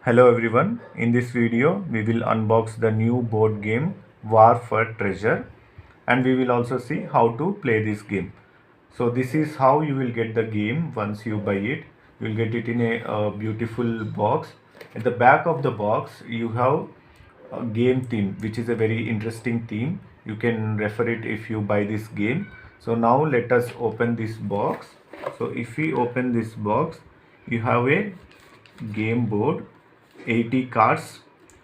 Hello everyone, in this video we will unbox the new board game War for Treasure and we will also see how to play this game. So this is how you will get the game once you buy it. You will get it in a beautiful box. At the back of the box you have a game theme which is a very interesting theme. You can refer it if you buy this game. So now let us open this box. So if we open this box, you have a game board, 80 cards,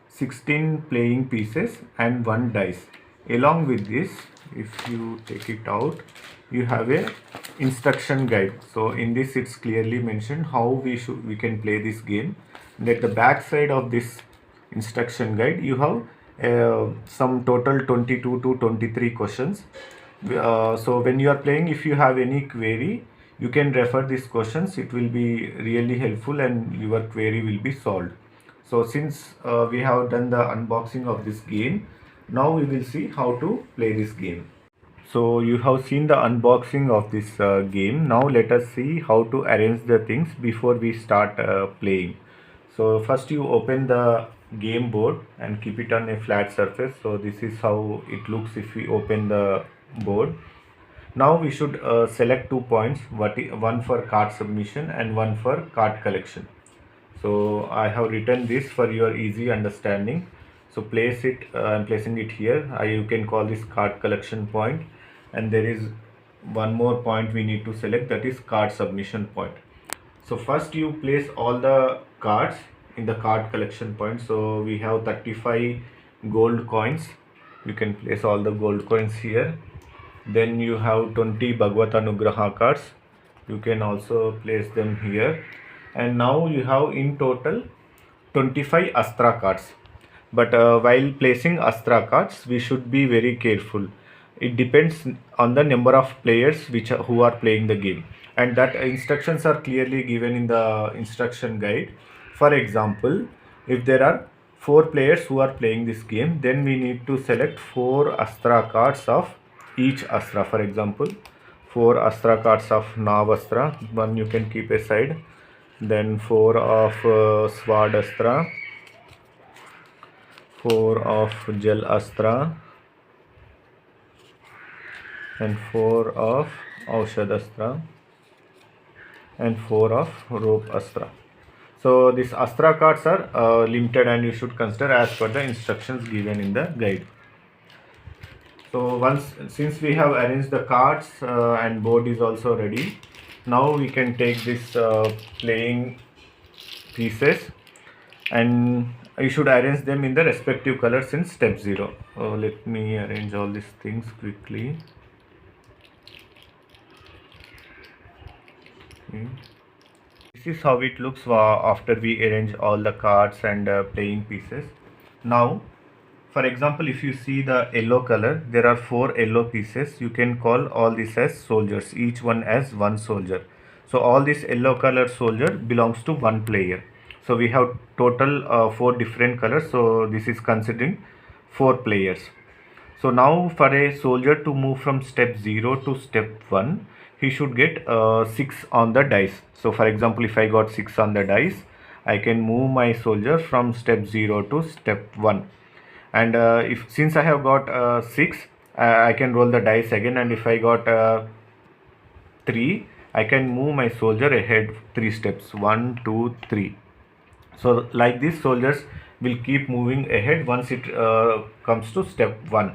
16 playing pieces and 1 dice. Along with this, if you take it out, you have a instruction guide. So in this it's clearly mentioned how we can play this game. And at the back side of this instruction guide you have some total 22 to 23 questions. So when you are playing, if you have any query, you can refer these questions. It will be really helpful and your query will be solved. So since we have done the unboxing of this game, now we will see how to play this game. So you have seen the unboxing of this game. Now let us see how to arrange the things before we start playing. So first you open the game board and keep it on a flat surface. So this is how it looks if we open the board. Now we should select 2 points, one for card submission and one for card collection. So I have written this for your easy understanding. So place it, I'm placing it here. You can call this card collection point, and there is one more point we need to select, that is card submission point. So first you place all the cards in the card collection point. So we have 35 gold coins. You can place all the gold coins here. Then you have 20 Bhagavad Anugraha cards. You can also place them here. And now you have in total 25 Astra cards. But while placing Astra cards, we should be very careful. It depends on the number of players who are playing the game, and that instructions are clearly given in the instruction guide. For example, if there are 4 players who are playing this game, then we need to select 4 Astra cards of each Astra. For example, 4 Astra cards of Nav Astra, one you can keep aside. Then 4 of Sword Astra, 4 of Jal Astra, and 4 of Aushad Astra, and 4 of Rope Astra. So these Astra cards are limited and you should consider as per the instructions given in the guide. So since we have arranged the cards and board is also ready, now we can take this playing pieces and you should arrange them in the respective colors in step 0. Let me arrange all these things quickly. Okay. This is how it looks after we arrange all the cards and playing pieces. Now, for example, if you see the yellow color, there are 4 yellow pieces. You can call all these as soldiers, each one as one soldier. So all this yellow color soldier belongs to one player. So we have total 4 different colors. So this is considering 4 players. So now for a soldier to move from step 0 to step 1, he should get 6 on the dice. So for example, if I got 6 on the dice, I can move my soldier from step 0 to step 1. And since I have got 6, I can roll the dice again, and if I got 3, I can move my soldier ahead 3 steps, 1, 2, 3. So like this, soldiers will keep moving ahead once it comes to step 1.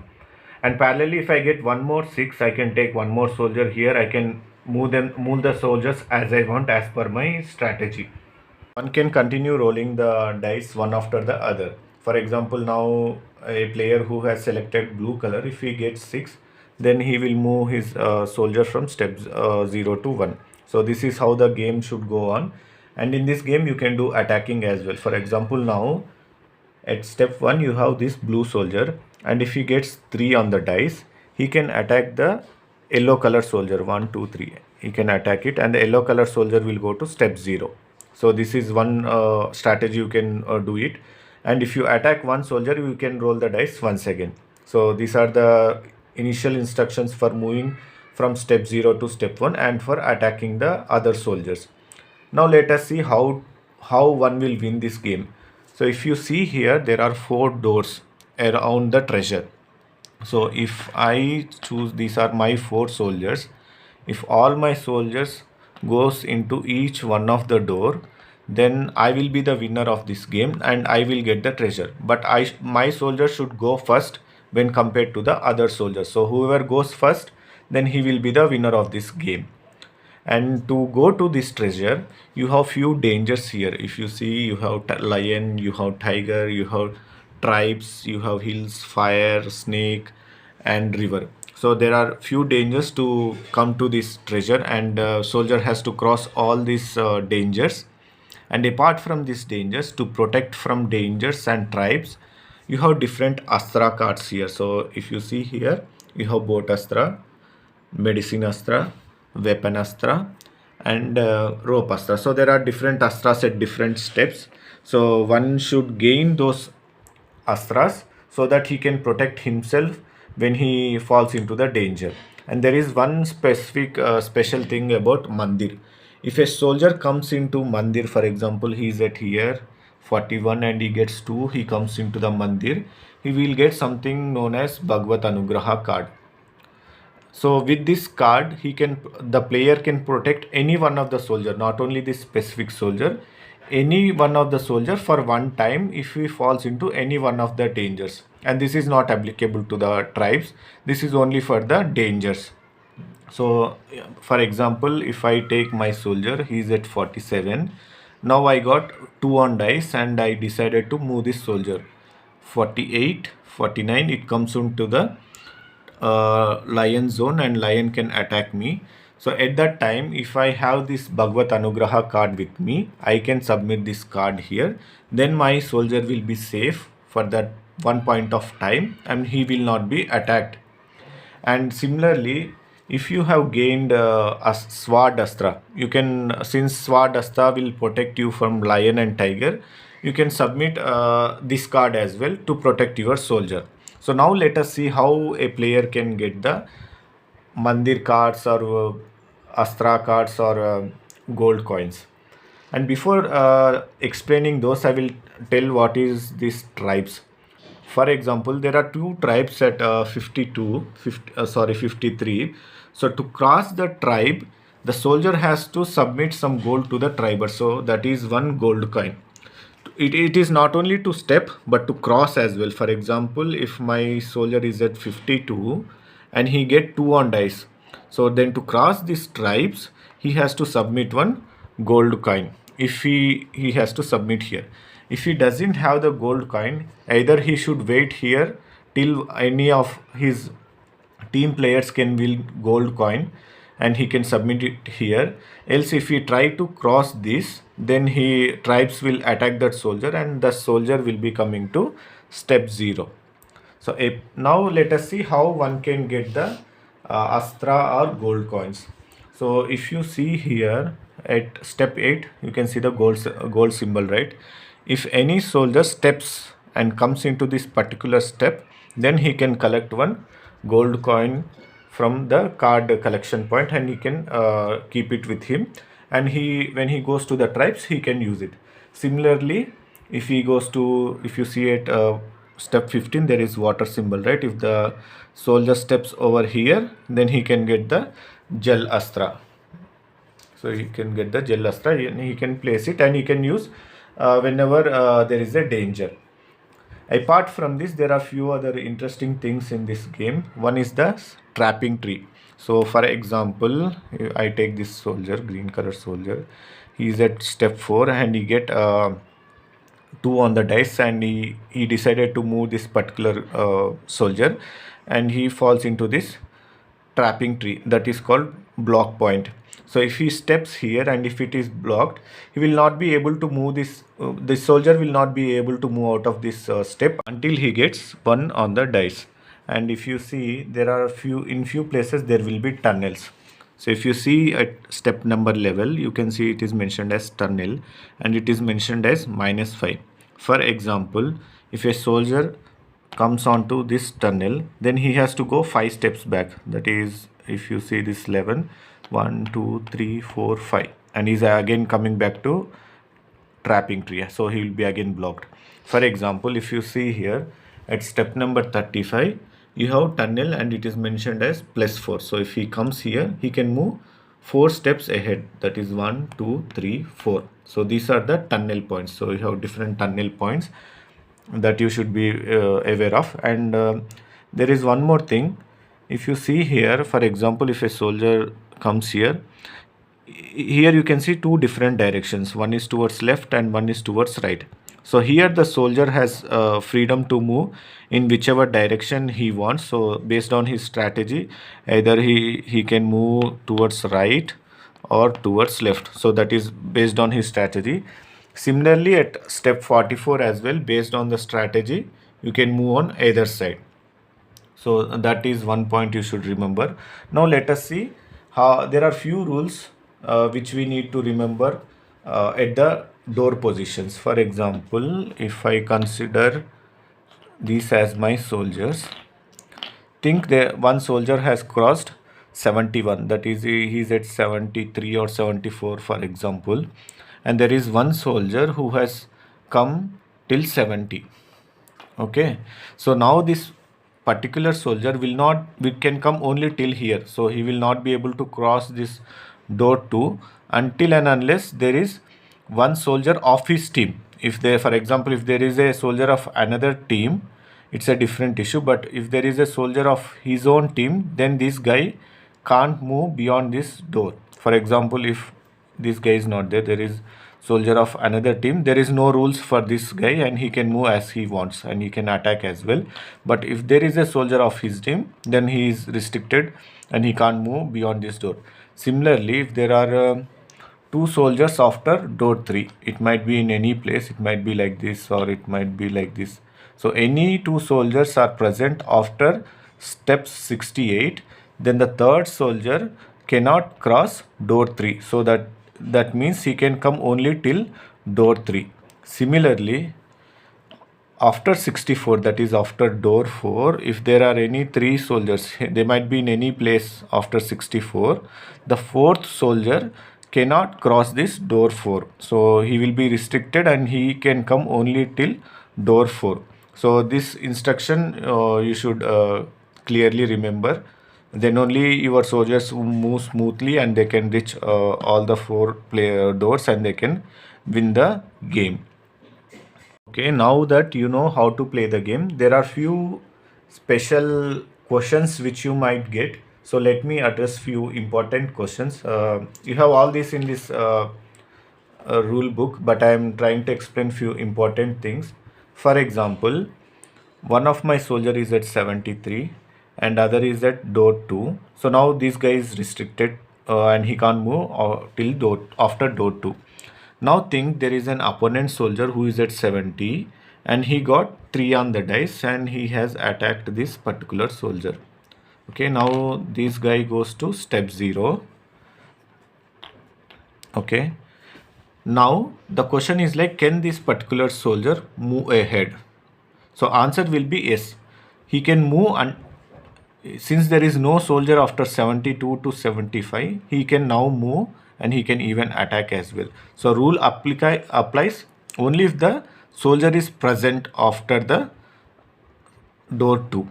And parallelly, if I get one more 6, I can take one more soldier here. I can move the soldiers as I want as per my strategy. One can continue rolling the dice one after the other. For example, now a player who has selected blue color, if he gets 6, then he will move his soldier from step 0 to 1. So this is how the game should go on. And in this game you can do attacking as well. For example, now at step 1 you have this blue soldier, and if he gets 3 on the dice, he can attack the yellow color soldier. 1, 2, 3. He can attack it, and the yellow color soldier will go to step 0. So this is one strategy you can do it. And if you attack one soldier, you can roll the dice once again. So these are the initial instructions for moving from step 0 to step 1 and for attacking the other soldiers. Now let us see how one will win this game. So if you see here, there are 4 doors around the treasure. So if I choose, these are my 4 soldiers, if all my soldiers goes into each one of the door, then I will be the winner of this game and I will get the treasure. But my soldier should go first when compared to the other soldiers. So whoever goes first, then he will be the winner of this game. And to go to this treasure, you have few dangers here. If you see, you have lion, you have tiger, you have tribes, you have hills, fire, snake, and river. So there are few dangers to come to this treasure, and soldier has to cross all these dangers. And apart from these dangers, to protect from dangers and tribes, you have different astra cards here. So if you see here, you have boat astra, medicine astra, weapon astra, and rope astra. So there are different astras at different steps. So one should gain those astras so that he can protect himself when he falls into the danger. And there is one specific special thing about mandir. If a soldier comes into mandir, for example, he is at here 41 and he gets 2, he comes into the mandir, he will get something known as Bhagavad Anugraha card. So with this card, the player can protect any one of the soldier, not only this specific soldier, any one of the soldier for one time if he falls into any one of the dangers. And this is not applicable to the tribes. This is only for the dangers. So for example, if I take my soldier, he is at 47. Now I got 2 on dice and I decided to move this soldier. 48, 49, it comes into the lion zone and lion can attack me. So at that time, if I have this Bhagavad Anugraha card with me, I can submit this card here. Then my soldier will be safe for that one point of time and he will not be attacked. And similarly, if you have gained a sword astra, you can, since sword astra will protect you from lion and tiger, you can submit this card as well to protect your soldier. So now let us see how a player can get the mandir cards or astra cards or gold coins. And before explaining those, I will tell what is these tribes. For example, there are 2 tribes at 53. So to cross the tribe, the soldier has to submit some gold to the triber. So that is 1 gold coin. It is not only to step but to cross as well. For example, if my soldier is at 52 and he get 2 on dice, so then to cross these tribes, he has to submit 1 gold coin. If he has to submit here. If he doesn't have the gold coin, either he should wait here till any of his team players can win gold coin and he can submit it here. Else if he try to cross this, then tribes will attack that soldier and the soldier will be coming to step 0. So now let us see how one can get the astra or gold coins. So if you see here at step 8, you can see the gold symbol, right? If any soldier steps and comes into this particular step, then he can collect 1 gold coin from the card collection point and he can keep it with him, and when he goes to the tribes, he can use it. Similarly, if you see at step 15, there is water symbol, right? If the soldier steps over here, then he can get the Jal Astra. So he can get the Jal Astra and he can place it and he can use whenever there is a danger. Apart from this, there are few other interesting things in this game. One is the trapping tree. So for example, I take this soldier, green color soldier. He is at step 4 and he get 2 on the dice and he decided to move this particular soldier and he falls into this trapping tree that is called block point. So if he steps here and if it is blocked, he will not be able to move the soldier will not be able to move out of this step until he gets 1 on the dice. And if you see, there are in few places there will be tunnels. So if you see at step number level, you can see it is mentioned as tunnel and it is mentioned as -5. For example, if a soldier comes onto this tunnel, then he has to go 5 steps back. That is, if you see this 11, 1, 2, 3, 4, 5, and he's again coming back to trapping tree, so he will be again blocked. For example, if you see here at step number 35, you have tunnel and it is mentioned as +4. So if he comes here, he can move 4 steps ahead, that is 1 2 3 4. So these are the tunnel points. So you have different tunnel points that you should be aware of. And there is one more thing. If you see here, for example, if a soldier comes here, here you can see two different directions, one is towards left and one is towards right. So here the soldier has freedom to move in whichever direction he wants. So based on his strategy, either he can move towards right or towards left. So that is based on his strategy. Similarly, at step 44 as well, based on the strategy, you can move on either side. So that is one point you should remember. Now let us see how there are few rules which we need to remember at the door positions. For example, if I consider these as my soldiers, think that one soldier has crossed 71, that is he is at 73 or 74 for example, and there is one soldier who has come till 70. Okay, so now this particular soldier can come only till here, so he will not be able to cross this door 2 until and unless there is one soldier of his team. If there, for example, if there is a soldier of another team, it's a different issue, but if there is a soldier of his own team, then this guy can't move beyond this door. For example, if this guy is not there, there is soldier of another team, there is no rules for this guy and he can move as he wants and he can attack as well. But if there is a soldier of his team, then he is restricted and he can't move beyond this door. Similarly, if there are two soldiers after door 3, it might be in any place, it might be like this or it might be like this. So any two soldiers are present after step 68, then the third soldier cannot cross door 3. So that means he can come only till door 3. Similarly, after 64, that is after door 4, if there are any 3 soldiers, they might be in any place after 64, the fourth soldier cannot cross this door 4. So he will be restricted and he can come only till door 4. So this instruction you should clearly remember. Then only your soldiers move smoothly and they can reach all the 4 player doors and they can win the game. Okay, now that you know how to play the game, there are few special questions which you might get. So let me address few important questions. You have all this in this rule book, but I am trying to explain few important things. For example, one of my soldier is at 73 and other is at door 2. So now this guy is restricted and he can't move till after door 2. Now think there is an opponent soldier who is at 70 and he got 3 on the dice and he has attacked this particular soldier. Okay, now this guy goes to step 0. Okay, now the question is like, can this particular soldier move ahead? So answer will be yes. He can move, and since there is no soldier after 72 to 75, he can now move and he can even attack as well. So rule applies only if the soldier is present after the door 2.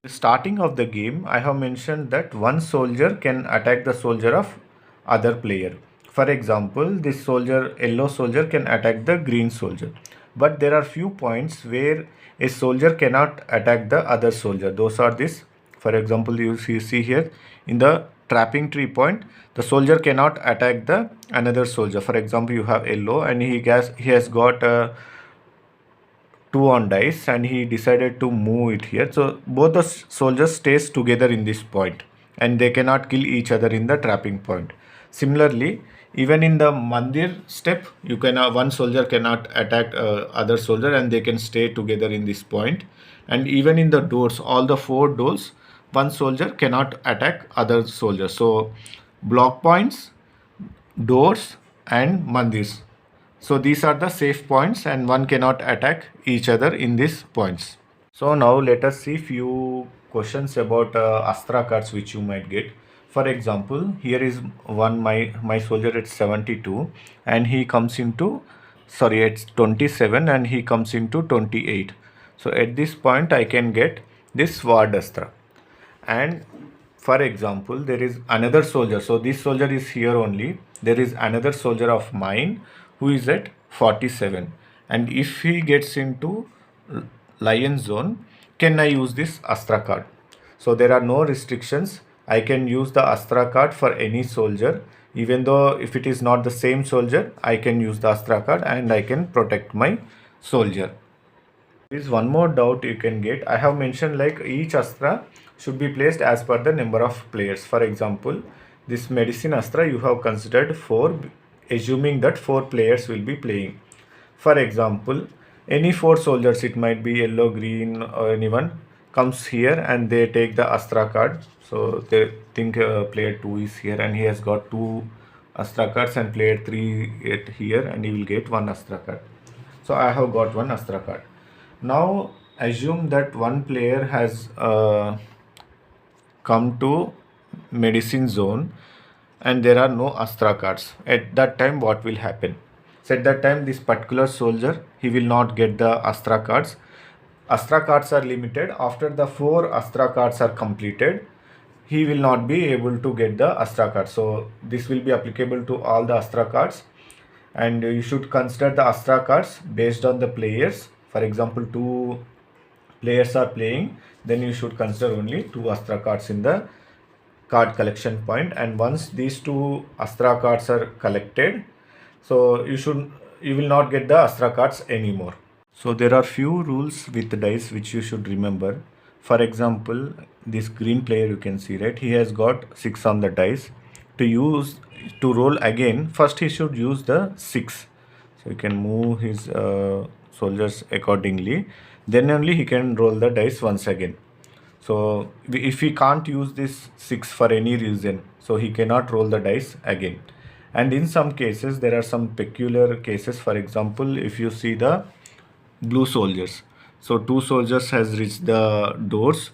Starting of the game, I have mentioned that one soldier can attack the soldier of other player. For example, this soldier, yellow soldier, can attack the green soldier. But there are few points where a soldier cannot attack the other soldier. Those are this. For example, you see here in the trapping tree point, the soldier cannot attack the another soldier. For example, you have yellow and he has got 2 on dice and he decided to move it here. So both the soldiers stays together in this point and they cannot kill each other in the trapping point. Similarly, even in the mandir step, you cannot, one soldier cannot attack other soldier and they can stay together in this point. And even in the doors, all the 4 doors, one soldier cannot attack other soldiers. So block points, doors and mandirs. So these are the safe points and one cannot attack each other in these points. So now let us see few questions about Astra cards which you might get. For example, here is one my soldier at 72 and he comes into, sorry, it's 27 and he comes into 28. So at this point I can get this Sword Astra. And for example, there is another soldier, so this soldier is here only, there is another soldier of mine who is at 47, and if he gets into lion zone, can I use this Astra card? So there are no restrictions. I can use the Astra card for any soldier, even though if it is not the same soldier, I can use the Astra card and I can protect my soldier. There is one more doubt you can get. I have mentioned like each Astra should be placed as per the number of players. For example, this medicine Astra you have considered 4, assuming that 4 players will be playing. For example, any 4 soldiers, it might be yellow, green or anyone, comes here and they take the Astra card. So they think player 2 is here and he has got 2 Astra cards, and player 3 at here and he will get 1 Astra card. So I have got 1 Astra card. Now assume that one player has come to medicine zone and there are no Astra cards. At that time what will happen? So at that time this particular soldier, he will not get the Astra cards. Astra cards are limited. After the 4 Astra cards are completed, he will not be able to get the Astra card. So this will be applicable to all the Astra cards, and you should consider the Astra cards based on the players. For example, 2 players are playing, then you should consider only 2 Astra cards in the card collection point. And once these 2 Astra cards are collected, so you will not get the Astra cards anymore. So there are few rules with the dice which you should remember. For example, this green player you can see, right, he has got 6 on the dice. To roll again, first he should use the 6. So you can move his soldiers accordingly, then only he can roll the dice once again. So if he can't use this 6 for any reason, so he cannot roll the dice again. And in some cases there are some peculiar cases. For example, if you see the blue soldiers, so 2 soldiers has reached the doors,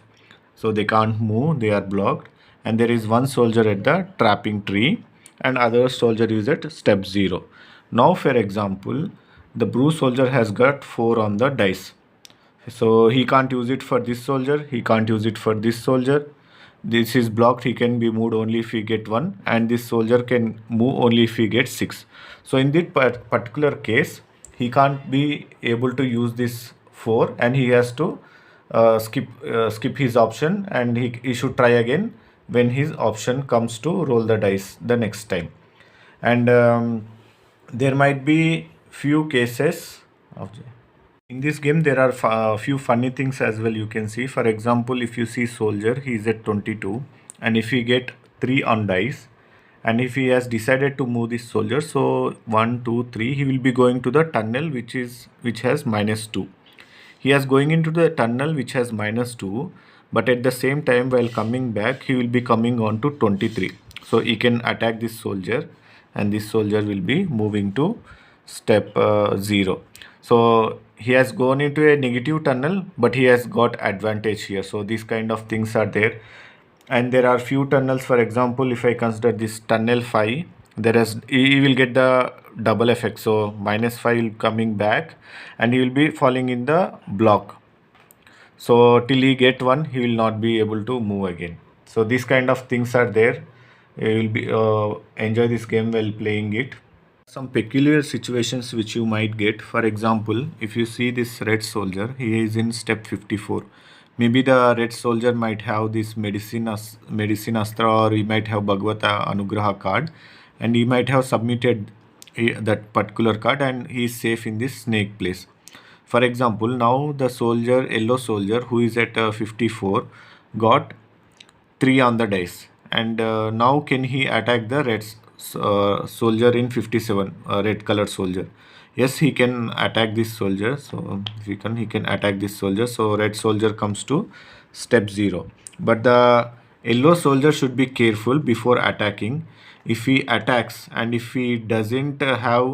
so they can't move, they are blocked, and there is 1 soldier at the trapping tree and other soldier is at step 0. Now for example, the blue soldier has got 4 on the dice, so he can't use it for this soldier, he can't use it for this soldier. This is blocked, he can be moved only if he get 1, and this soldier can move only if he gets 6. So in this particular case, he can't be able to use this 4 and he has to skip his option, and he should try again when his option comes to roll the dice the next time. And there might be few cases of in this game. There are few funny things as well you can see. For example, if you see soldier, he is at 22, and if he get 3 on dice, and if he has decided to move this soldier, so 1 2 3, he will be going to the tunnel which has -2. He is going into the tunnel which has -2, but at the same time while coming back he will be coming on to 23. So he can attack this soldier and this soldier will be moving to step 0. So he has gone into a negative tunnel, but he has got advantage here. So these kind of things are there. And there are few tunnels. For example, if I consider this tunnel 5, he will get the double effect. So -5 will coming back and he will be falling in the block. So till he get 1, he will not be able to move again. So these kind of things are there. You will be enjoy this game while playing it. Some peculiar situations which you might get. For example, if you see this red soldier, he is in step 54. Maybe the red soldier might have this medicine Astra, or he might have Bhagavata Anugraha card, and he might have submitted that particular card and he is safe in this snake place. For example, now the yellow soldier who is at 54 got 3 on the dice, and now can he attack the red soldier in 57, red colored soldier? Yes, he can attack this soldier. So if he can attack this soldier. So red soldier comes to step 0, but the yellow soldier should be careful before attacking. If he attacks and if he doesn't have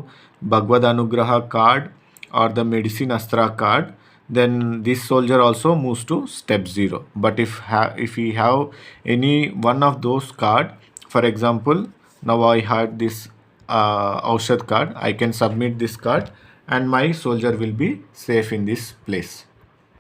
Bhagavad Anugraha card or the medicine Astra card, then this soldier also moves to step 0. But if we have any one of those card, for example, now I had this Aushad card, I can submit this card and my soldier will be safe in this place.